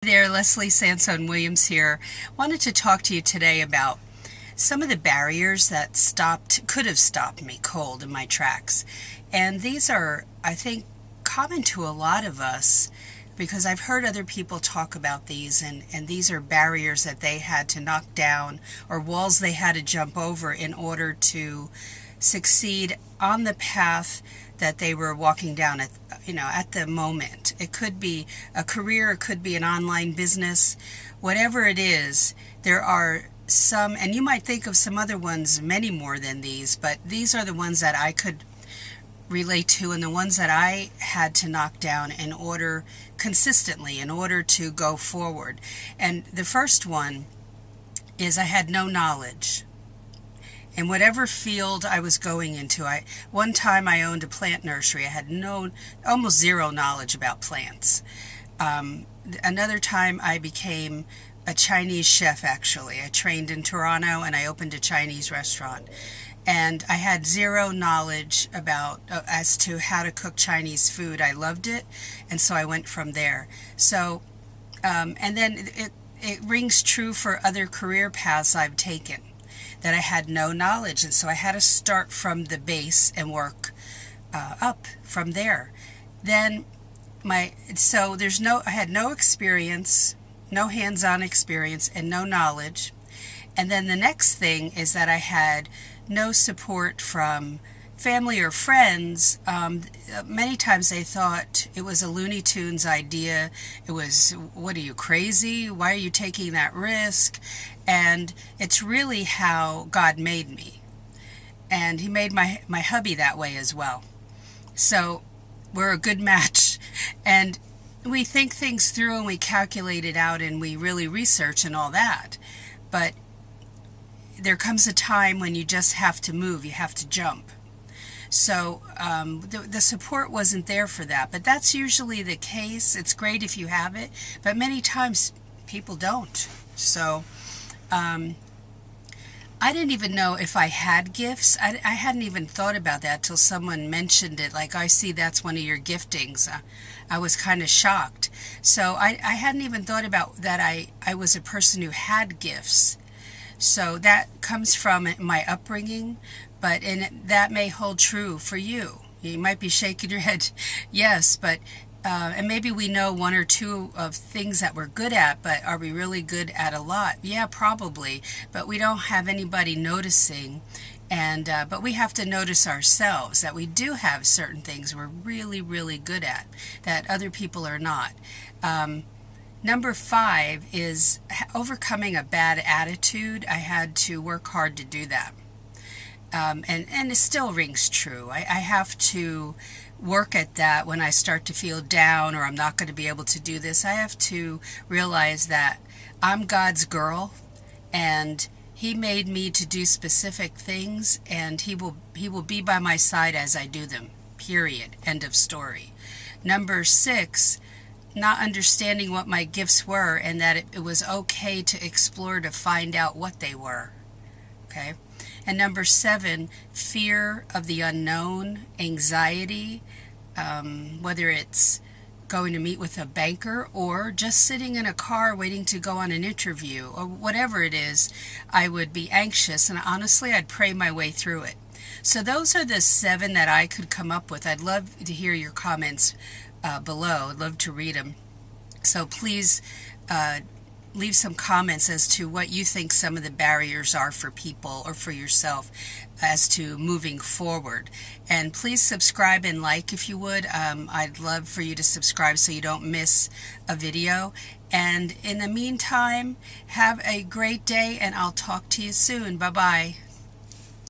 There, Leslie Sansone Williams here. Wanted to talk to you today about some of the barriers that could have stopped me cold in my tracks. And these are, I think, common to a lot of us because I've heard other people talk about these, and these are barriers that they had to knock down or walls they had to jump over in order to succeed on the path that they were walking down at the moment. It could be a career, it could be an online business, whatever it is. There are some, and you might think of some other ones, many more than these, but these are the ones that I could relate to and the ones that I had to knock down consistently in order to go forward. And the first one is I had no knowledge. In whatever field I was going into, one time I owned a plant nursery. I had almost zero knowledge about plants. Another time I became a Chinese chef, actually. I trained in Toronto and I opened a Chinese restaurant. And I had zero knowledge as to how to cook Chinese food. I loved it, and so I went from there. So, and then it rings true for other career paths I've taken, that I had no knowledge, and so I had to start from the base and work up from there. Then I had no experience, no hands-on experience, and no knowledge. And then the next thing is that I had no support from family or friends. Many times they thought it was a Looney Tunes idea. It was, what are you, crazy? Why are you taking that risk? And it's really how God made me. And He made my hubby that way as well. So we're a good match. And we think things through and we calculate it out and we really research and all that. But there comes a time when you just have to move. You have to jump. So the support wasn't there for that, but that's usually the case. It's great if you have it, but many times people don't. So I didn't even know if I had gifts. I hadn't even thought about that till someone mentioned it, like, I see that's one of your giftings. I was kind of shocked. So I hadn't even thought about that I was a person who had gifts. So that comes from my upbringing, but that may hold true for you. You might be shaking your head, yes, but and maybe we know one or two of things that we're good at, but are we really good at a lot? Yeah, probably, but we don't have anybody noticing, and but we have to notice ourselves that we do have certain things we're really, really good at that other people are not. Number 5 is overcoming a bad attitude. I had to work hard to do that. And it still rings true. I have to work at that when I start to feel down or I'm not going to be able to do this. I have to realize that I'm God's girl and He made me to do specific things, and He will be by my side as I do them. Period. End of story. Number 6, not understanding what my gifts were and that it was okay to explore to find out what they were. Okay? And number 7, fear of the unknown, anxiety, whether it's going to meet with a banker or just sitting in a car waiting to go on an interview or whatever it is, I would be anxious, and honestly I'd pray my way through it. So those are the 7 that I could come up with. I'd love to hear your comments below. I'd love to read them. So please leave some comments as to what you think some of the barriers are for people or for yourself as to moving forward. And please subscribe and like if you would. I'd love for you to subscribe so you don't miss a video. And in the meantime, have a great day, and I'll talk to you soon. Bye-bye.